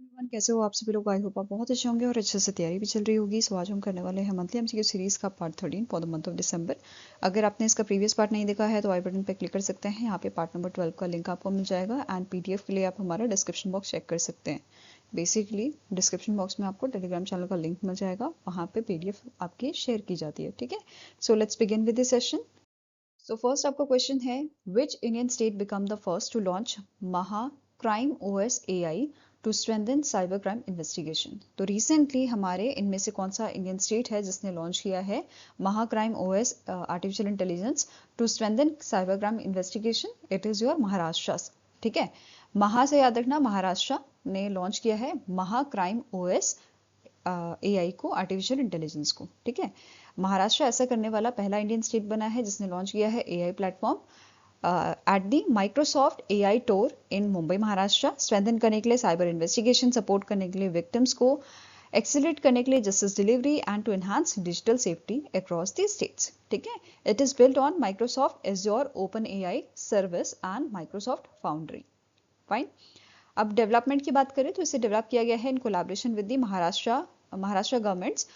Everyone, कैसे हो आप सभी लोग। आई होप आप बहुत अच्छे होंगे और अच्छे से तैयारी भी चल रही होगी। सो आज हम करने वाले हैं मंथली एमसीक्यू सीरीज का part 13 for the month of December. अगर आपने इसका प्रीवियस पार्ट नहीं देखा है तो आई बटन पे क्लिक कर सकते हैं। यहाँ पे पार्ट नंबर 12 का लिंक आपको मिल जाएगा एंड पीडीएफ के लिए आप हमारा डिस्क्रिप्शन बॉक्स चेक कर सकते हैं। बेसिकली डिस्क्रिप्शन बॉक्स में आपको टेलीग्राम चैनल का लिंक मिल जाएगा, वहाँ पे पीडीएफ आपकी शेयर की जाती है। ठीक है, so let's begin with this session. So first आपका क्वेश्चन है, which Indian state become the first to launch Maha crime OS AI to strengthen cyber crime investigation. तो रिसेंटली हमारे इनमें से कौन सा इंडियन स्टेट है जिसने लॉन्च किया है Maha crime OS artificial intelligence to strengthen cyber crime investigation? It is your Maharashtra. ठीक है, महा से याद रखना, महाराष्ट्र ने लॉन्च किया है महा क्राइम ओएस एआई को, आर्टिफिशियल इंटेलिजेंस को। ठीक है, महाराष्ट्र ऐसा करने वाला पहला इंडियन स्टेट बना है जिसने लॉन्च किया है AI platform at the Microsoft AI tour in Mumbai Maharashtra, strengthen करने के लिए साइबर इन्वेस्टिगेशन, सपोर्ट करने के लिए विक्टिम्स को, एक्सीलरेट करने के लिए justice delivery and to enhance digital safety across the states. ठीक है, it is built on Microsoft Azure open AI service and Microsoft foundry. Fine. अब डेवलपमेंट की बात करें तो इसे डेवलप किया गया है in collaboration with the Maharashtra government's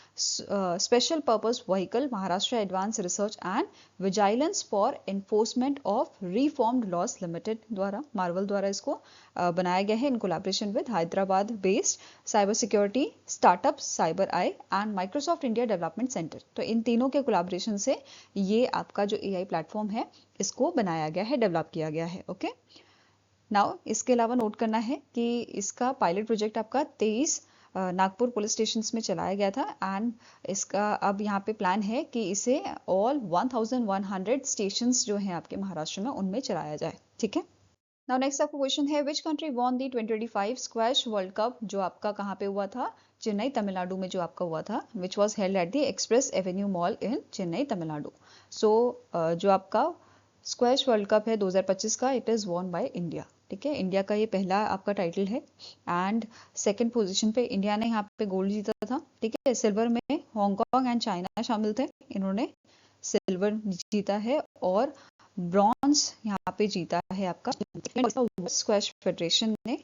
special purpose vehicle Maharashtra advance research and vigilance for enforcement of reformed laws limited द्वारा, मार्वल द्वारा इसको बनाया गया है in collaboration with Hyderabad based cyber security startup cyber I and Microsoft India development centre. तो इन तीनों के collaboration से ये आपका जो एआई प्लेटफॉर्म है इसको बनाया गया है, डेवलप किया गया है। ओके, नाउ इसके अलावा नोट करना है कि इसका पायलट प्रोजेक्ट आपका 23 नागपुर पुलिस स्टेशन में चलाया गया था एंड इसका अब यहाँ पे प्लान है कि इसे ऑल 1100 स्टेशंस जो हैं आपके महाराष्ट्र में उनमें चलाया जाए। ठीक है, नाउ नेक्स्ट आपका क्वेश्चन है, which country won the 2025 squash world cup, जो आपका कहाँ पे हुआ था? चेन्नई तमिलनाडु में जो आपका हुआ था, which was held at the Express Avenue mall in Chennai Tamil Nadu. So जो आपका स्क्वैश वर्ल्ड कप है 2025 का, it is won by India. ठीक है, इंडिया का ये पहला आपका टाइटल है एंड सेकंड पोजीशन पे इंडिया ने यहाँ पे गोल्ड जीता था। ठीक है, सिल्वर में हांगकांग एंड चाइना शामिल थे, इन्होंने सिल्वर जीता है और ब्रॉन्ज यहाँ पे जीता है आपका स्क्वैश फेडरेशन ने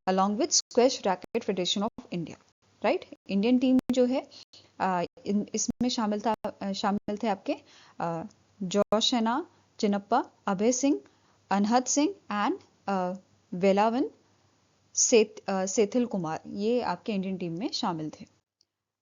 along with squash racket federation of India. Right, Indian team जो है इसमें शामिल थे आपके जोशना चिनप्पा, अभय सिंह, अनहद सिंह एंड वेलावन सेथिल कुमार, ये आपके इंडियन टीम में शामिल थे।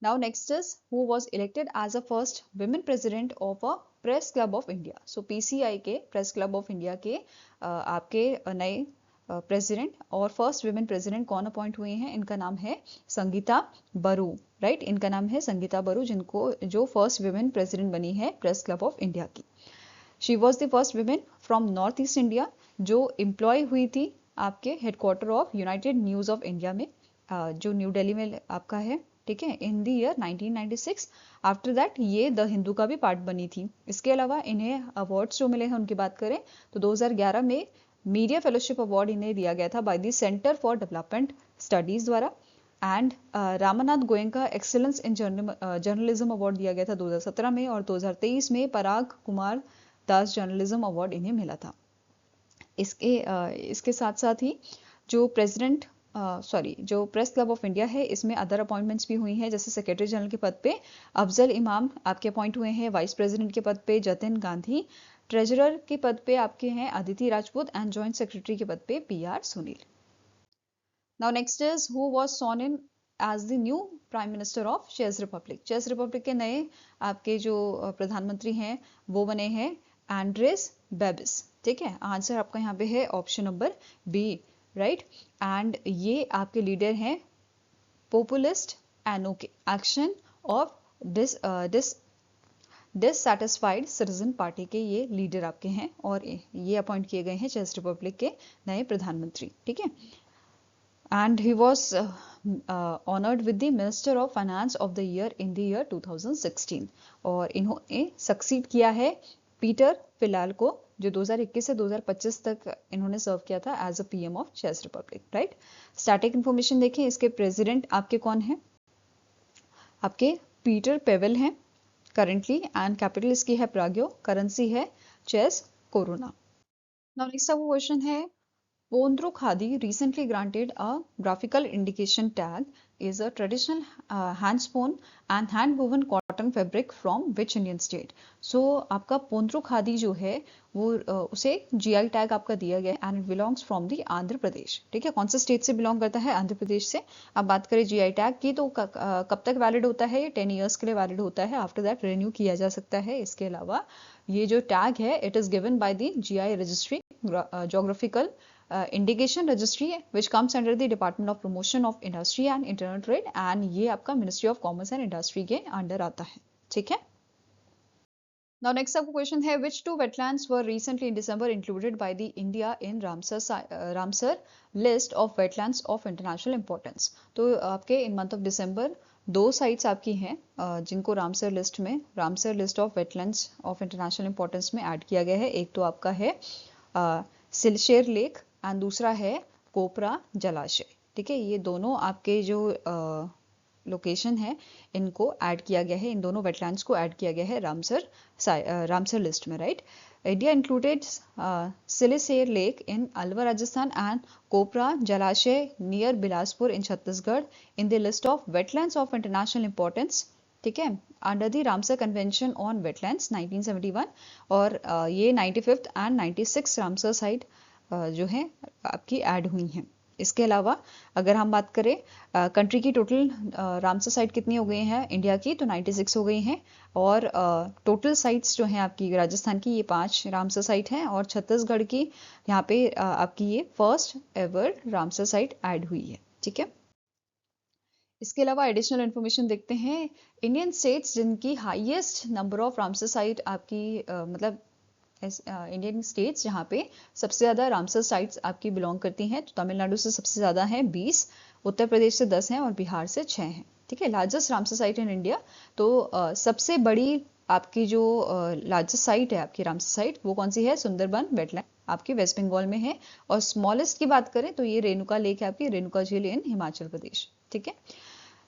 Now next is who was elected as a first women president of a Press Club of India. So PCI के Press Club of India के आपके नए प्रेसिडेंट और फर्स्ट वुमेन प्रेसिडेंट कौन अपॉइंट हुए हैं? इनका नाम है संगीता बरू। राइट, इनका नाम है संगीता बरू, जो फर्स्ट वुमेन प्रेसिडेंट बनी है प्रेस क्लब ऑफ इंडिया की। She was the first women from north east India जो एम्प्लॉय हुई थी आपके headquarter of United news of India में, जो न्यू दिल्ली में आपका है। ठीक है, in the year 1996। After that ये द हिंदू का भी पार्ट बनी थी। इसके अलावा इन्हें अवार्ड्स जो मिले हैं उनकी बात करें तो 2011 में मीडिया फेलोशिप अवार्ड इन्हें दिया गया था by the centre for development studies द्वारा and Ramnath Goenka excellence in journalism award दिया गया था 2017 में और 2023 में पराग कुमार दास जर्नलिज्म अवार्ड इन्हें मिला था। इसके साथ साथ ही जो जो प्रेस क्लब ऑफ इंडिया है इसमें अदर अपॉइंटमेंट्स भी हुई हैं, जैसे सेक्रेटरी जनरल के पद पे अफजल इमाम आपके अपॉइंट हुए हैं, वाइस प्रेसिडेंट के पद पे जतिन गांधी, ट्रेजरर के पद पे आपके हैं Aditi Rajput and joint secretary के पद पे PR Sunil. Now next is who was sworn in as the new prime minister of Czech republic. Czech republic के नए आपके जो प्रधानमंत्री हैं वो बने हैं एंड्रेस बेबिस। ठीक है, आंसर आपका यहाँ पे है option number B. Right, and ये आपके लीडर हैं populist ANO, action of dissatisfied citizen party के ये लीडर आपके हैं और ये अपॉइंट किए गए हैं चेस रिपब्लिक के नए प्रधानमंत्री। ठीक है, and he was honoured with the minister of finance of the year in the year 2016 और इन्होंने सक्सीड किया है पीटर फिलाल को, जो 2021 से 2025 तक इन्होंने सर्व किया था as a PM of Czech republic. Right, static information देखें, इसके प्रेसिडेंट आपके कौन हैं? आपके पीटर पेवेल हैं करेंटली एंड कैपिटल इसकी है प्राग्यो, करेंसी है चेस कोरोना। नाउ नेक्स्ट आपका क्वेश्चन है, Pondro Khadi recently granted a graphical indication tag is a traditional hand-spun and hand-woven cotton fabric from which Indian state? So आपका पोंद्रो खादी जो है वो उसे GI टैग आपका दिया गया है and it belongs from the Andhra Pradesh. ठीक है, कौन सा स्टेट से बिलोंग करता है? आंध्र प्रदेश से। अब बात करें GI टैग की तो कब तक वैलिड होता है? ये 10 ईयर्स के लिए वैलिड होता है। आफ्टर दैट रिन्यू किया जा सकता है। इसके अलावा ये जो टैग है it is given by the GI registry geographical indication registry which comes under the department of promotion of industry and internal trade and ये आपका ministry of commerce and industry के अंडर आता है। ठीक है। Now next आपको question है which two wetlands were recently in December included by the India in Ramsar list of wetlands of international importance? तो आपके इन मंथ ऑफ दिसंबर दो साइट्स आपकी हैं जिनको Ramsar list of wetlands of international importance में add किया गया है। एक तो आपका है सिलशेर लेक एंड दूसरा है कोपरा जलाशय। ठीक है, ये दोनों आपके जो लोकेशन है इनको ऐड किया गया है, इन दोनों वेटलैंड्स को ऐड किया गया है रामसर लिस्ट में। Right, India included Siliserh lake in Alwar Rajasthan and Kopra Jalashay near Bilaspur in Chhattisgarh in the list of wetlands of international importance. ठीक है, under the Ramsar convention on wetlands 1971 और ये 95th एंड 96 रामसर साइट जो है आपकी ऐड हुई हैं। इसके अलावा अगर हम बात करें कंट्री की टोटल रामसर साइट कितनी हो गई हैं इंडिया की, तो 96 हो गई हैं और टोटल साइट्स जो हैं आपकी राजस्थान की ये 5 रामसर साइट हैं और छत्तीसगढ़ की यहाँ पे आपकी ये first ever Ramsar site add हुई है। ठीक है, इसके अलावा एडिशनल इन्फॉर्मेशन देखते हैं। इंडियन स्टेट्स जिनकी highest number of Ramsar site आपकी मतलब इंडियन स्टेट्स जहाँ पे सबसे ज़्यादा रामसर साइट्स आपकी बिलोंग करती हैं, तो तमिलनाडु से सबसे ज़्यादा हैं 20, उत्तर प्रदेश से 10 हैं और बिहार से 6 हैं। ठीक है, largest Ramsar site in India. तो सबसे बड़ी आपकी जो लार्जेस्ट साइट है आपकी रामसर साइट वो कौन सी है? सुंदरबन वेटलैंड आपके वेस्ट बंगाल में है। और स्मॉलेस्ट की बात करें तो ये रेणुका लेक है आपकी, रेणुका झील इन हिमाचल प्रदेश। ठीक है,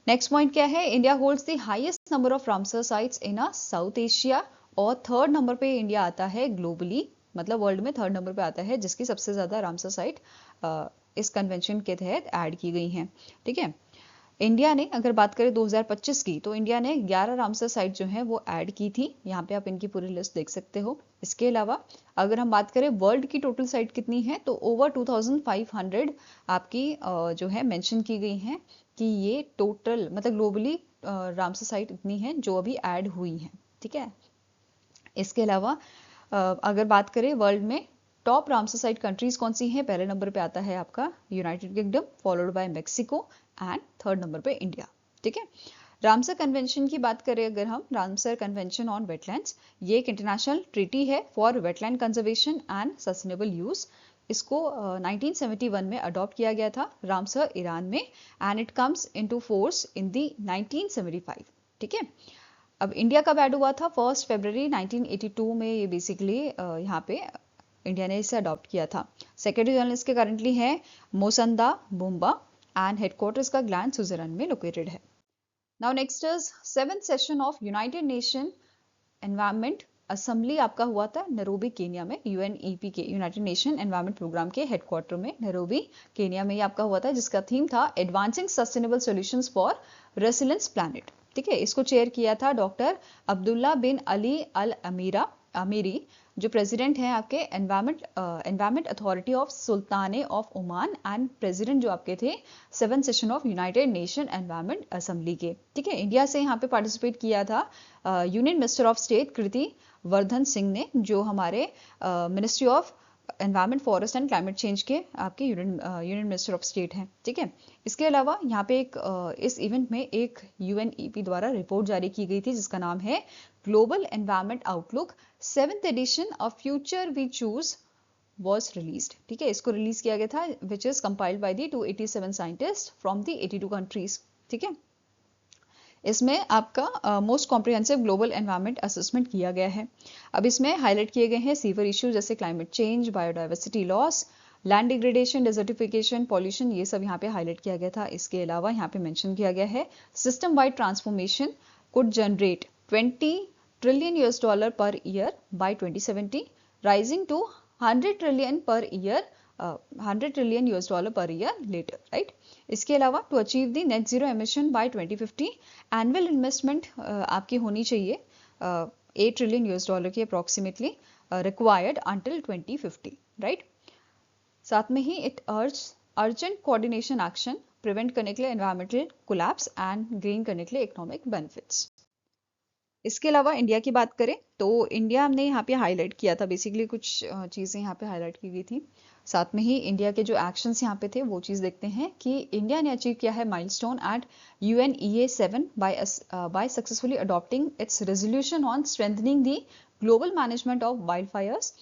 नेक्स्ट पॉइंट क्या है? India holds the highest number of Ramsar sites in a south Asia और थर्ड नंबर पे इंडिया आता है ग्लोबली, मतलब वर्ल्ड में थर्ड नंबर पे आता है जिसकी सबसे ज्यादा रामसर साइट इस कन्वेंशन के तहत ऐड की गई हैं। ठीक है, इंडिया ने अगर बात करें 2025 की तो इंडिया ने 11 रामसर साइट जो है वो ऐड की थी। यहाँ पे आप इनकी पूरी लिस्ट देख सकते हो। इसके अलावा अगर हम बात करें वर्ल्ड की टोटल साइट कितनी है तो ओवर 2500 आपकी जो है मेंशन की गई हैं कि ये टोटल मतलब ग्लोबली रामसर साइट इतनी है जो अभी ऐड हुई हैं। ठीक है, इसके अलावा अगर बात करें वर्ल्ड में टॉप रामसर साइट कंट्रीज कौन सी हैं, पहले नंबर पे आता है आपका United kingdom followed by Mexico and third number पे इंडिया। ठीक है, रामसर कन्वेंशन की बात करें अगर हम, रामसर कन्वेंशन ऑन वेटलैंड्स ये एक इंटरनेशनल ट्रीटी है for wetland conservation and sustainable use. इसको 1971 में अडॉप्ट किया गया था रामसर ईरान में and it comes into force in the 1975। ठीक है, अब इंडिया कब ऐड हुआ था? 1 फरवरी 1982 में ये बेसिकली यहाँ पे इंडिया ने इसे अडॉप्ट किया था। सेक्रेटरी जनरल इसके करंटली है मोसंदा बुम्बा एंड हेडक्वार्टर्स का ग्लैंड स्विट्जरलैंड में लोकेटेड है। Now next is 7th session of United Nation Environment Assembly आपका हुआ था नैरोबी केनिया में, UNEP के यूनाइटेड नेशन एनवायरमेंट प्रोग्राम के हेडक्वार्टर में नैरोबी केनिया में ये आपका हुआ था, जिसका थीम था advancing sustainable solutions for resilience planet. ठीक है, इसको चेयर किया था doctor Abdullah bin Ali Al Amiri जो प्रेसिडेंट हैं आपके environment authority of sultanate of Oman and president जो आपके थे 7th session of United Nation Environment Assembly के। ठीक है, इंडिया से यहाँ पे पार्टिसिपेट किया था यूनियन मिनिस्टर ऑफ स्टेट कृति वर्धन सिंह ने, जो हमारे ministry of environment forest and climate change के आपके यूनियन मिनिस्टर ऑफ स्टेट हैं। ठीक है, इसके अलावा यहाँ पे इस इवेंट में एक UNEP द्वारा रिपोर्ट जारी की गई थी जिसका नाम है global environment outlook 7th edition of future we choose was released। ठीक है, इसको रिलीज किया गया था which is compiled by the 287 scientists from the 82 countries। ठीक है, इसमें आपका most comprehensive global environment assessment किया गया है। अब इसमें हाईलाइट किए गए हैं सीवर इश्यूज जैसे climate change, biodiversity loss, land degradation, desertification, pollution, ये सब यहाँ पे हाईलाइट किया गया था। इसके अलावा यहाँ पे मेंशन किया गया है system wide transformation could generate $20 trillion per year by 2070, rising to $100 trillion per year $100 trillion per year later, right. इसके अलावा to achieve the net zero emission by 2050 annual investment आपकी होनी चाहिए $8 ट्रिलियन की अप्रॉक्सीमेटली रिक्वायर्ड अंटिल 2050, राइट। साथ में ही it urgent coordination action prevent करने के लिए एनवायरमेंटल कोलैप्स एंड गेन करने के लिए इकोनॉमिक बेनिफिट्स। इसके अलावा इंडिया की बात करें तो इंडिया ने यहाँ पे हाईलाइट किया था, बेसिकली कुछ चीज़ें यहाँ पे हाईलाइट की गई थी। साथ में ही इंडिया के जो एक्शंस यहाँ पे थे वो चीज़ देखते हैं कि इंडिया ने अचीव किया है milestone at UNEA7 by successfully adopting its resolution on strengthening the global management of wild fires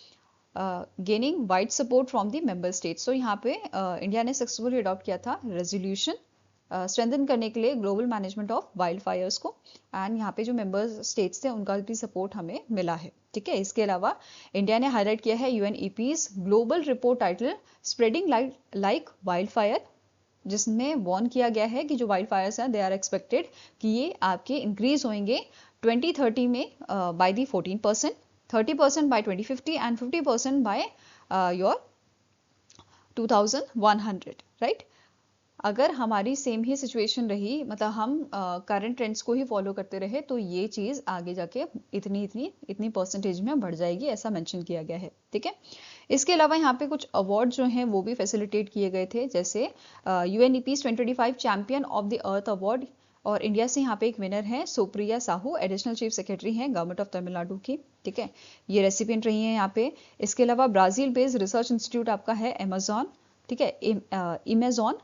gaining wide support from the member states. तो यहाँ पे इंडिया ने सक्सेसफुली अडॉप्ट किया था रेजोल्यूशन स्ट्रेंथन करने के लिए global management of wild Fyers को, एंड यहाँ पे जो मेंबर स्टेट्स थे उनका भी सपोर्ट हमें मिला है, ठीक है। इसके अलावा इंडिया ने हाईलाइट किया है UNEP's global report title spreading like wild fire, जिसमें वार्न किया गया है कि जो वाइल्ड फायर्स हैं दे आर एक्सपेक्टेड कि ये आपके इंक्रीज होंगे 2030 में by the 14%, 30% by 2050 and 50% by your 2100, right. अगर हमारी सेम ही सिचुएशन रही, मतलब हम करंट ट्रेंड्स को ही फॉलो करते रहे, तो ये चीज़ आगे जाके इतनी परसेंटेज में बढ़ जाएगी, ऐसा मेंशन किया गया है, ठीक है। इसके अलावा यहाँ पे कुछ अवार्ड जो हैं वो भी फैसिलिटेट किए गए थे, जैसे UNEP's 2025 champion of the earth award, और इंडिया से यहाँ पे एक विनर है Supriya Sahu, additional chief secretary हैं गवर्नमेंट ऑफ तमिलनाडु की, ठीक है। ये रेसिपिएंट रही हैं यहाँ पे। इसके अलावा ब्राजील बेस्ड रिसर्च इंस्टीट्यूट आपका है अमेजॉन, ठीक है, इमेजॉन,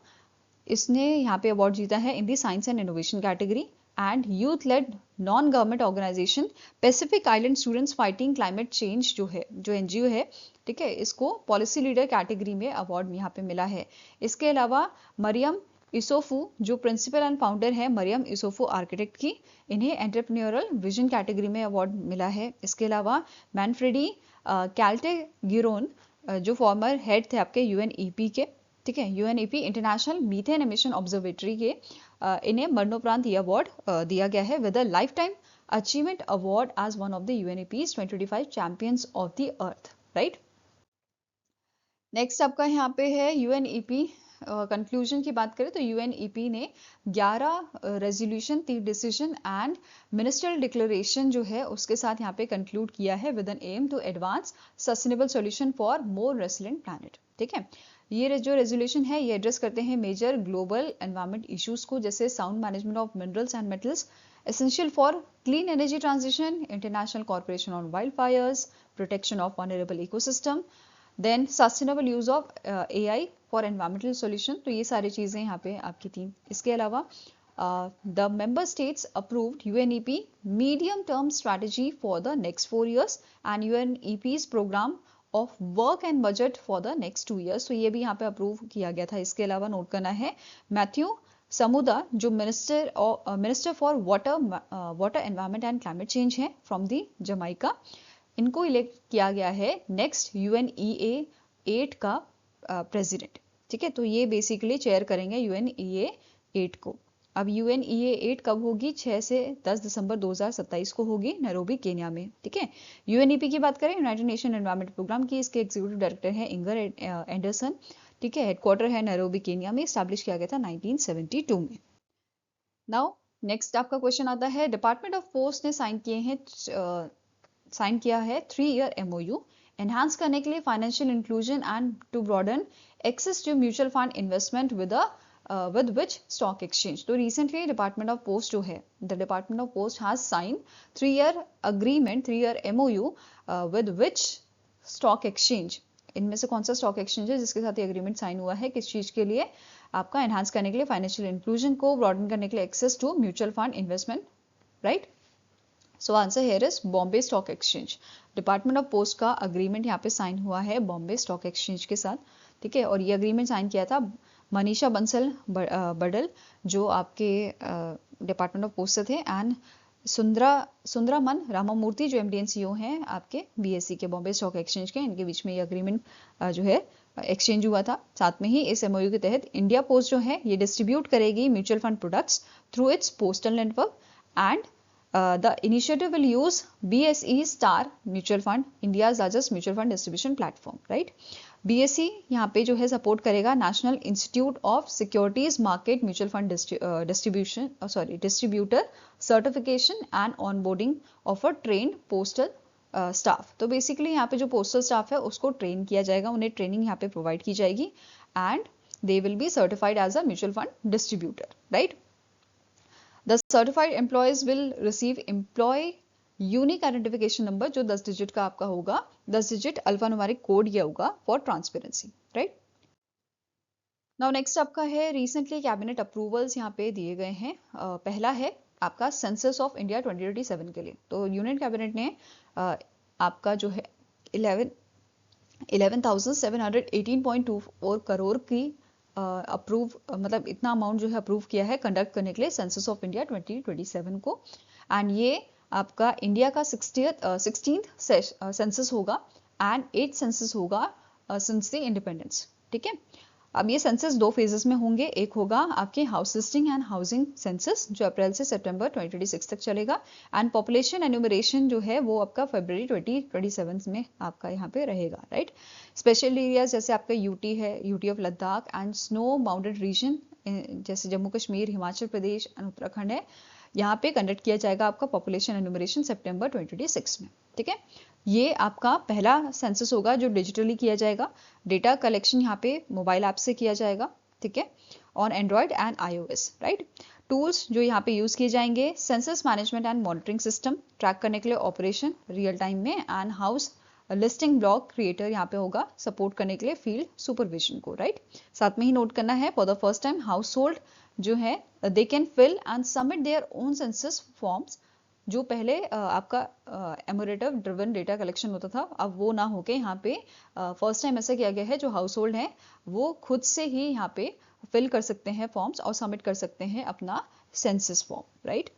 इसने यहाँ पे अवार्ड जीता है in the science and innovation category. And youth led non government organisation Pacific island students fighting climate change जो NGO है, ठीक है, इसको पॉलिसी लीडर कैटेगरी में अवार्ड यहाँ पे मिला है। इसके अलावा मरियम इसोफू जो प्रिंसिपल एंड फाउंडर है मरियम इसोफू आर्किटेक्ट की, इन्हें एंटरप्रेन्योरल विजन कैटेगरी में अवार्ड मिला है। इसके अलावा मैनफ्रेडी कैल्टेगिरोन जो फॉर्मर हेड थे आपके UNEP के, ठीक है, UNEP international methane emission observatory के, इन्हें मरणोपरांत ये अवार्ड दिया गया है with a life time achievement award as one of the UNEP's 2025 champions of the earth, right. Next आपका यहाँ पे है UNEP कंक्लूजन की बात करें तो UNEP ने 11 resolution, 3 decision and ministerial declaration जो है उसके साथ यहाँ पे कंक्लूड किया है with an aim to advance sustainable solution for more resilient planet, ठीक है। ये जो रेजोल्यूशन है ये एड्रेस करते हैं मेजर ग्लोबल एनवायरमेंट इश्यूज को, जैसे sound management of minerals and metals essential for clean energy transition, international cooperation on wild fires, protection of vulnerable ecosystem, then sustainable use of AI for environmental solution. तो ये सारी चीज़ें यहाँ पे आपकी थी। इसके अलावा the member states approved UNEP medium term strategy for the next 4 years and UNEP's program of work and budget for the next 2 years। तो ये भी यहाँ पे अप्रूव किया गया था। इसके अलावा नोट करना है मैथ्यू समुदा जो minister for water environment and climate change है फ्रॉम द जमाइका, इनको इलेक्ट किया गया है नेक्स्ट UNEA 8 का प्रेसिडेंट, ठीक है। तो ये बेसिकली चेयर करेंगे UNEA 8 को। अब UNEA 8 कब होगी? 6 से 10 दिसंबर 2027 को होगी नैरोबी केन्या में, ठीक है। UNEP की बात करें यूनाइटेड नेशन एनवायरमेंट प्रोग्राम की, इसके एग्जीक्यूटिव डायरेक्टर है इंगर एंडरसन, ठीक है। हेडक्वार्टर है नैरोबी केन्या में, स्टैब्लिश किया गया था 1972 में। नाउ नेक्स्ट आपका क्वेश्चन आता है, डिपार्टमेंट ऑफ पोस्ट ने साइन किया है 3-year MOU एनहांस करने के लिए financial inclusion and to broaden access to mutual fund investment with which stock exchange। तो recently डिपार्टमेंट ऑफ पोस्ट जो है, the department of post has sign 3-year agreement, 3-year MOU with which stock exchange। इनमें से कौन सा stock exchange है जिसके साथ ये एग्रीमेंट साइन हुआ है? किस चीज के लिए? आपका एनहांस करने के लिए, फाइनेंशियल इंक्लूजन को ब्रॉडन करने के लिए, access to mutual fund investment, right. So answer here is Bombay stock exchange. Department of post का अग्रीमेंट यहाँ पे साइन हुआ है बॉम्बे स्टॉक एक्सचेंज के साथ, ठीक है। और ये अग्रीमेंट साइन किया था मनीषा बंसल बडल जो आपके डिपार्टमेंट ऑफ पोस्ट से थे, एंड सुंदरामन रामामूर्ति जो MD and CEO हैं आपके BSE के बॉम्बे स्टॉक एक्सचेंज के। इनके बीच में ये अग्रीमेंट जो है एक्सचेंज हुआ था। साथ में ही इस MOU के तहत इंडिया पोस्ट जो है ये डिस्ट्रीब्यूट करेगी mutual fund products through it's postal network, and the initiative will use BSE Star Mutual Fund, India's largest mutual fund distribution platform, right? BSE यहाँ पे जो है सपोर्ट करेगा national institute of securities market mutual fund distributor certification and onboarding of a trained postal staff. तो basically यहाँ पे जो postal staff है उसको ट्रेन किया जाएगा, उन्हें ट्रेनिंग यहाँ पे प्रोवाइड की जाएगी and they will be certified as a mutual fund distributor, right? The certified employees will receive employee unique identification number जो 10 डिजिट का आपका होगा, 10 डिजिट अल्फान्यूमेरिक कोड ये होगा for transparency, right? Now next आपका है रिसेंटली कैबिनेट अप्रूवल्स यहाँ पे दिए गए हैं। पहला है आपका सेंसस ऑफ इंडिया 2027 के लिए। तो यूनियन कैबिनेट ने आपका जो है 11,718.24 करोड़ की अप्रूव मतलब इतना अमाउंट जो है अप्रूव किया है कंडक्ट करने के लिए सेंसस ऑफ इंडिया 2027 को। एंड ये आपका इंडिया का 16th सेंसस होगा एंड 8th सेंसस होगा सिंस द इंडिपेंडेंस, ठीक है। अब ये सेंसस 2 फेजेस में होंगे, एक होगा आपके house listing and housing census जो अप्रैल से सितंबर 2026 तक चलेगा एंड पॉपुलेशन एन्यूमरेशन जो है वो आपका फरवरी 2027 में आपका यहाँ पे रहेगा, राइट। स्पेशल एरियाज जैसे आपका यूटी है, UT of Ladakh and snow bounded reason जैसे जम्मू कश्मीर, हिमाचल प्रदेश एंड उत्तराखंड है, यहाँ पे कंडक्ट किया जाएगा आपका पॉपुलेशन एन्यूमरेशन सितंबर 2026 में, ठीक है। ये आपका पहला सेंसस होगा जो डिजिटली किया जाएगा। डेटा कलेक्शन यहाँ पे मोबाइल ऐप से किया जाएगा, ठीक है, on Android and iOS, right. Tools जो यहाँ पे यूज किए जाएंगे, census management and monitoring system track करने के लिए ऑपरेशन रियल टाइम में and house listing block creator यहाँ पे होगा सपोर्ट करने के लिए फील्ड सुपरविजन को, राइट। साथ में ही नोट करना है for the first time household जो है they can fill and submit their own census forms. जो पहले आपका एमोरेटिव ड्रिवन डेटा कलेक्शन होता था, अब वो ना होके यहाँ पे फर्स्ट टाइम ऐसा किया गया है जो हाउस होल्ड है वो खुद से ही यहाँ पे फिल कर सकते हैं फॉर्म्स और सबमिट कर सकते हैं अपना सेंसस फॉर्म, राइट।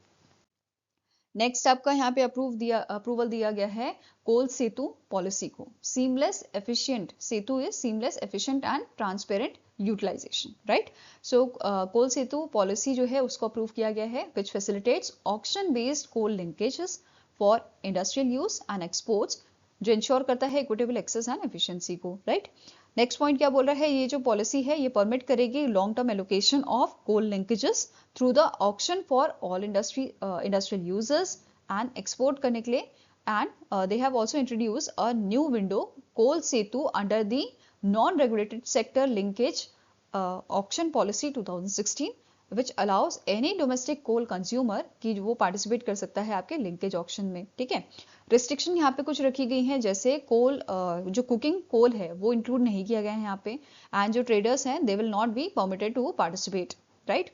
नेक्स्ट आपका यहाँ पे अप्रूवल दिया गया है कोल सेतु पॉलिसी को। Seamless efficient Setu is seamless efficient and transparent utilisation, right. So coal Setu policy जो है उसको अप्रूव किया गया है which facilitates auction based coal linkages for industrial use and exports, जो इंश्योर करता है इक्विटेबल एक्सेस एंड एफिशिएंसी को, राइट। नेक्स्ट पॉइंट क्या बोल रहा है, ये जो पॉलिसी है ये परमिट करेगी long term allocation of coal linkages through the auction for all industrial users and export करने के लिए and they have also introduce a new window coal Setu under the non regulated sector linkage auction policy 2016 which allows any domestic coal consumer कि वो participate कर सकता है आपके linkage auction में, ठीक है। रिस्ट्रिक्शन यहाँ पे कुछ रखी गई हैं जैसे कोल जो कुकिंग कोल है वो इंक्लूड नहीं किया गया है यहाँ पे एंड जो ट्रेडर्स हैं they will not be permitted to participate, right.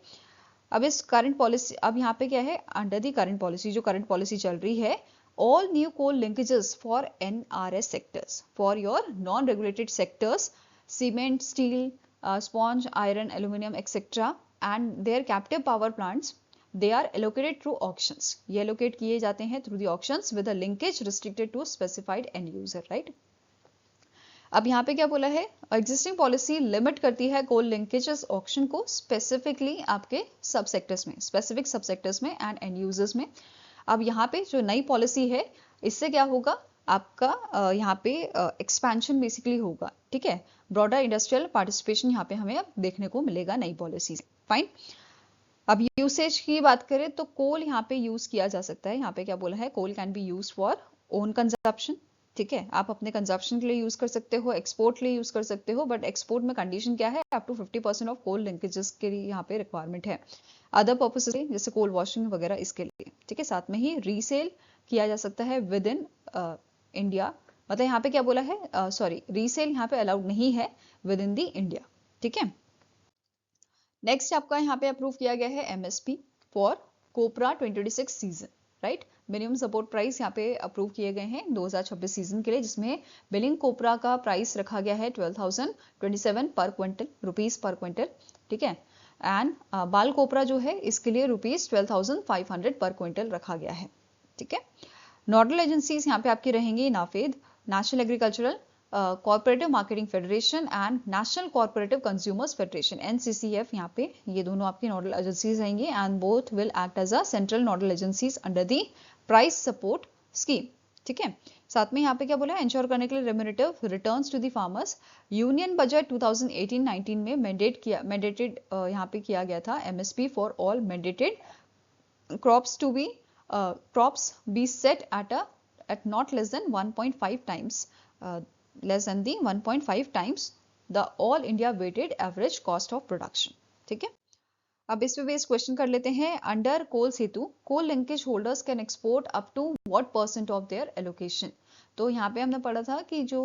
अब इस करंट पॉलिसी अब यहाँ पे क्या है अंडर दी करंट पॉलिसी, जो करंट पॉलिसी चल रही है all new coal linkages for NRS sectors for your non-regulated sectors cement, steel, sponge, iron, aluminum etc. and their captive power plants they are allocated through auctions. ये allocate किए जाते हैं through the auctions with a linkage restricted to specified end user, right? अब यहाँ पे क्या बोला है एग्जिस्टिंग पॉलिसी लिमिट करती है कोल लिंकेजेस ऑक्शन को स्पेसिफिकली आपके सब सेक्टर्स में, स्पेसिफिक सब सेक्टर्स में एंड एंड यूजर्स में। अब यहाँ पे जो नई पॉलिसी है इससे क्या होगा आपका यहाँ पे एक्सपेंशन बेसिकली होगा, ठीक है। ब्रॉडर इंडस्ट्रियल पार्टिसिपेशन यहाँ पे हमें अब देखने को मिलेगा नई पॉलिसी से, फाइन। अब यूसेज की बात करें तो कोल यहाँ पे यूज किया जा सकता है, यहाँ पे क्या बोला है coal can be use for own consumption, ठीक है। आप अपने कंजप्शन के लिए यूज कर सकते हो, एक्सपोर्ट के लिए यूज कर सकते हो, बट एक्सपोर्ट में कंडीशन क्या है up to 50% of coal linkages के लिए यहाँ पे रिक्वायरमेंट है। अदर पर्पसेस जैसे कोल वॉशिंग वगैरह इसके लिए, ठीक है। साथ में ही रीसेल किया जा सकता है विद इन इंडिया, मतलब यहाँ पे क्या बोला है सॉरी रीसेल यहाँ पे अलाउड नहीं है विद इन दी इंडिया, ठीक है। नेक्स्ट आपका यहाँ पे अप्रूव किया गया है MSP for copra 2026 season, right. Minimum support price यहाँ पे अप्रूव किए गए हैं 2026 सीजन के लिए, जिसमें बिलिंग कोपरा का प्राइस रखा गया है 12,027 पर क्विंटल रुपीज पर क्विंटल, ठीक है। एंड बाल कोपरा जो है इसके लिए रुपीज 12,500 पर क्विंटल रखा गया है, ठीक है। नोडल एजेंसीज यहाँ पे आपकी रहेंगी NAFED, national agricultural cooperative marketing federation and national cooperative consumers federation NCCF, यहाँ पे ये दोनों आपकी नोडल एजेंसीज रहेंगी and both will act as a central nodal agencies under the price support scheme, ठीक है। साथ में यहाँ पे क्या बोला है, इंश्योर करने के लिए remunerative returns to the farmers. Union budget 2018-19 में मैंडेटेड यहाँ पे किया गया था MSP for all mandated crops to be crops be set at not less than 1.5 times less than the 1.5 times the all India weighted average cost of production। ठीक है। अब इस पे बेस्ड क्वेश्चन कर लेते हैं। Under coal Setu coal linkage holders can export up to what percent of their allocation. तो यहाँ पे हमने पढ़ा था कि जो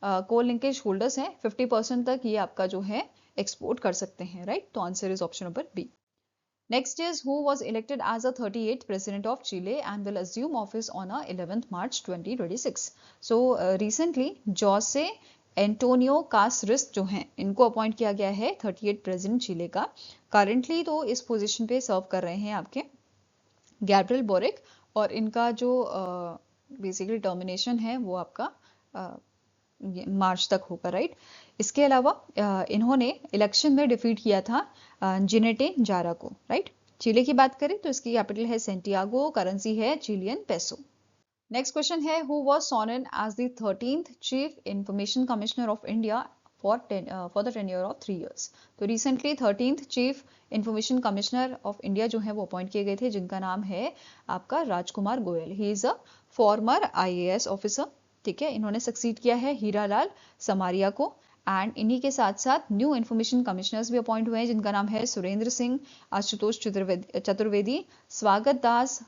कोल लिंकेज होल्डर्स हैं 50% तक ये आपका जो है एक्सपोर्ट कर सकते हैं, राइट। तो answer is option number B. Next is who was elected as the 38th president of Chile and will assume office on 11th March 2026। So recently Jose Antonio Casris जो हैं इनको अपॉइंट किया गया है 38th प्रेसिडेंट चिले का। Currently तो इस position पे सर्व कर रहे हैं आपके गैब्रियल बोरिक, और इनका जो बेसिकली टर्मिनेशन है वो आपका मार्च तक होगा, राइट। इसके अलावा इन्होंने इलेक्शन में डिफीट किया था जिनेटे जारा को, राइट। चिले की बात करें तो इसकी कैपिटल है सेंटियागो, करेंसी है चिलियन पेसो। नेक्स्ट क्वेश्चन है who was sworn in as the 13th chief information commissioner of India for the tenure of 3 years। तो recently 13th chief information commissioner of India जो है वो appoint किए गए थे, जिनका नाम है आपका Rajkumar Goyal. He is a former IAS officer, ठीक है। इन्होंने सक्सीड किया है हीरालाल समारिया को, एंड इन्हीं के साथ साथ न्यू इन्फॉर्मेशन कमिश्नर्स भी अपॉइंट हुए हैं, जिनका नाम है सुरेंद्र सिंह, आशुतोष चतुर्वेदी, स्वागत दास,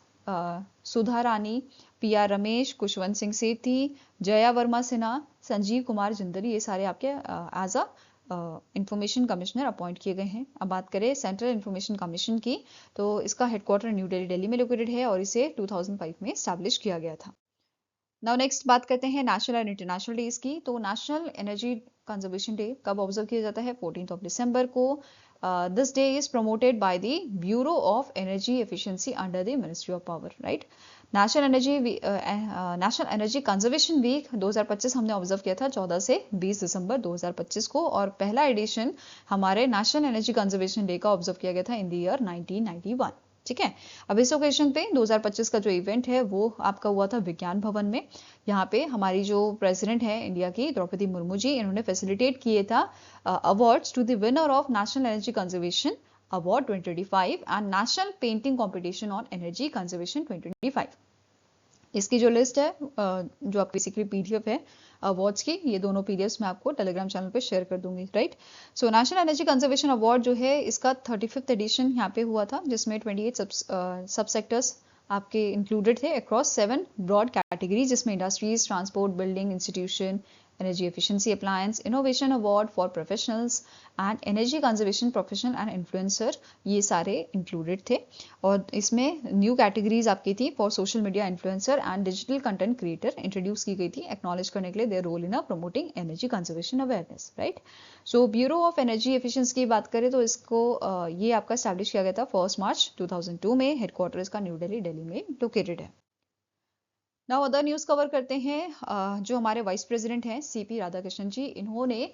सुधा रानी, PR रमेश, खुशवंत सिंह सेठी, जया वर्मा सिन्हा, संजीव कुमार जिंदल, ये सारे आपके as a information commissioner appoint किए गए हैं। अब बात करें सेंट्रल इंफॉर्मेशन कमीशन की, तो इसका हेडक्वार्टर न्यू दिल्ली में लोकेटेड है और इसे 2005 में स्टैब्लिश किया गया था। नाउ नेक्स्ट बात करते हैं नेशनल एंड इंटरनेशनल डेज की। तो नेशनल एनर्जी कंजर्वेशन डे कब ऑब्जर्व किया जाता है? 14 दिसंबर को। This day is promoted by the bureau of energy efficiency under the ministry of power, right. National energy conservation week 2025 हमने ऑब्जर्व किया था 14 से 20 दिसंबर 2025 को, और पहला एडिशन हमारे नेशनल एनर्जी कंजर्वेशन डे का ऑब्जर्व किया गया था इन द ईयर 1991, ठीक है। अब इस ओकेजन पे 2025 का जो इवेंट है वो आपका हुआ था विज्ञान भवन में। यहाँ पे हमारी जो प्रेसिडेंट है इंडिया की द्रौपदी मुर्मू जी, इन्होंने फैसिलिटेट किए था awards to the winner of national energy conservation award 2025 and national painting competition on energy conservation 2025। इसकी जो लिस्ट है जो आप बेसिकली PDF है अवार्ड्स की, ये दोनों PDFs मैं आपको टेलीग्राम चैनल पे शेयर कर दूंगी, right. So national energy conservation award जो है इसका 35th एडिशन यहाँ पे हुआ था, जिसमें 28 सब सेक्टर्स आपके इंक्लूडेड थे अक्रॉस 7 ब्रॉड कैटेगरीज, जिसमें industries, transport, building, institution, energy efficiency, appliance, innovation award for professionals and energy conservation professional and influencer, ये सारे इंक्लूडेड थे। और इसमें न्यू कैटेगरीज आपकी थी for social media influencer and digital content creator introduce की गई थी, एक्नॉलेज करने के लिए their role in promoting energy conservation awareness, right. So bureau of energy efficiency की बात करें तो इसको ये आपका स्टैब्लिश किया गया था 1 मार्च 2002 में। हेडक्वार्टर इसका न्यू दिल्ली में लोकेटेड है। नाउ अदर न्यूज कवर करते हैं। जो हमारे वाइस प्रेसिडेंट हैं CP राधाकृष्णन जी, इन्होंने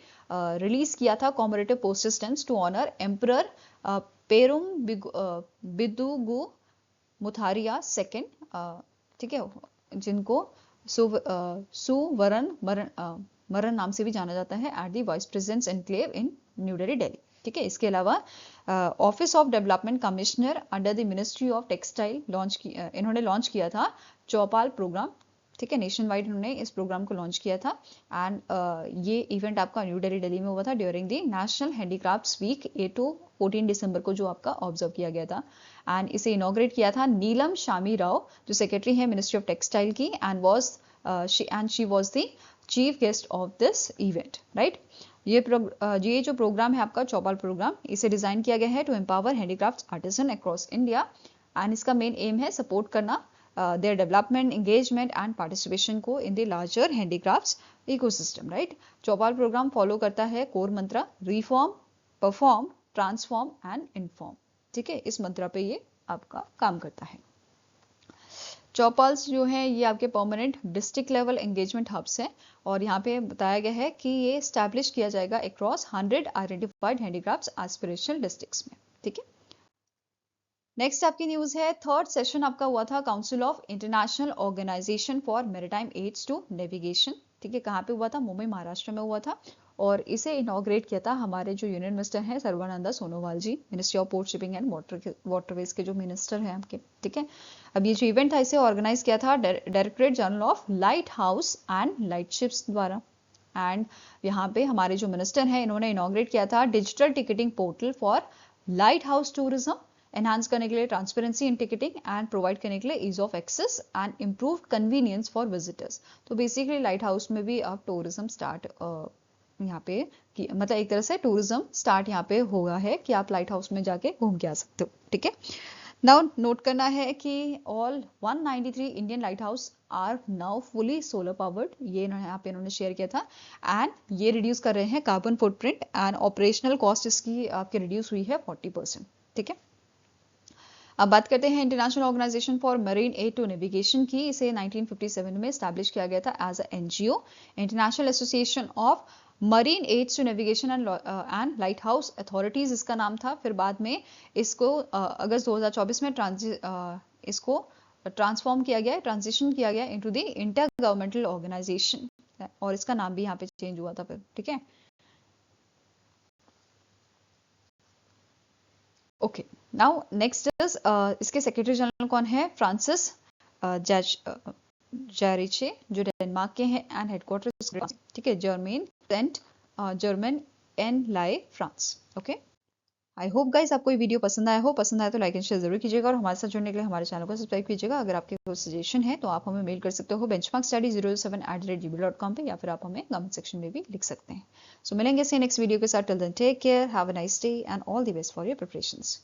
रिलीज किया था commemorative postal stamps to honour emperor Perumbidugu Mutharaiya second, ठीक है, जिनको सुवरण मरण नाम से भी जाना जाता है, at the vice president's enclave in new Delhi, ठीक है। इसके अलावा office of development commissioner under the ministry of textile इन्होंने लॉन्च किया था चौपाल प्रोग्राम, ठीक है। नेशन वाइड इन्होंने इस प्रोग्राम को लॉन्च किया था, एंड ये इवेंट आपका न्यू दिल्ली में हुआ था during the national handicrafts week 8 to 14 दिसंबर को, जो आपका ऑब्जर्व किया गया था। एंड इसे इनॉग्रेट किया था नीलम शामी राव, जो सेक्रेटरी है मिनिस्ट्री ऑफ टेक्सटाइल की, and she was the chief guest of this event, right. ये जो प्रोग्राम है आपका चौपाल प्रोग्राम, इसे डिजाइन किया गया है to empower handicrafts artisan across India, and इसका मेन एम है सपोर्ट करना their development, engagement and participation को in the larger handicrafts ecosystem, right. Chaupal programme follow करता है core mantra reform, perform, transform and inform, ठीक है। इस मंत्रा पे ये आपका काम करता है। चौपाल्स जो है ये आपके permanent district level engagement hubs हैं, और यहाँ पे बताया गया है कि ये स्टैब्लिश किया जाएगा across 100 identified handicrafts aspirational districts में, ठीक है। नेक्स्ट आपकी न्यूज है, थर्ड सेशन आपका हुआ था council of international organization for maritime aids to navigation. ठीक है, कहाँ पे हुआ था? मुंबई महाराष्ट्र में हुआ था। और इसे इनॉग्रेट किया था हमारे जो यूनियन मिनिस्टर हैं Sarbananda Sonowal ji, ministry of port shipping and waterways के जो मिनिस्टर हैं आपके। ठीक है, अब ये जो इवेंट था इसे ऑर्गेनाइज किया था directorate general of light house and light ships द्वारा। एंड यहाँ पे हमारे जो मिनिस्टर हैं इन्होंने इनॉग्रेट किया था digital ticketing portal for lighthouse tourism, enhance करने के लिए transparency in ticketing and provide करने के लिए ease of access and improve convenience for visitors. तो बेसिकली लाइट हाउस में भी अब टूरिज्म स्टार्ट यहाँ पे मतलब एक तरह से टूरिज्म स्टार्ट यहाँ पे हुआ है कि आप लाइट हाउस में जाके घूम के आ सकते हो। ठीक है, नाउ नोट करना है कि all 193 Indian lighthouse are now fully solar powered, ये यहाँ पे इन्होंने शेयर किया था। एंड ये रिड्यूस कर रहे हैं carbon footprint and operational cost इसकी आपके रिड्यूस हुई है 40%। ठीक है, अब बात करते हैं international organization for marine aid to navigation की। इसे 1957 में स्टैब्लिश किया गया था as a NGO, international association of marine aids to navigation and lighthouse authorities इसका नाम था। फिर बाद में इसको अगस्त 2024 में इसको ट्रांसफॉर्म किया गया, ट्रांजिशन किया गया into the inter governmental organization, और इसका नाम भी यहाँ पे चेंज हुआ था फिर। ठीक है, ओके, नाउ नेक्स्ट इज इसके सेक्रेटरी जनरल कौन है? फ्रांसिस जैरिचे, जो डेनमार्क के हैं एंड हेडक्वार्टर। ठीक है, Germain en Laye France. Okay, I hope guys आपको ये वीडियो पसंद आया हो। पसंद आया तो लाइक एंड शेयर जरूर कीजिएगा और हमारे साथ जुड़ने के लिए हमारे चैनल को सब्सक्राइब कीजिएगा। अगर आपके कोई सजेशन है तो आप हमें मेल कर सकते हो benchmarkstudy07@gmail.com पे, या फिर आप हमें कमेंट सेक्शन में भी लिख सकते हैं। सो मिलेंगे से नेक्स्ट वीडियो के साथ। Till then take care, have a nice day and all the best for your preparations.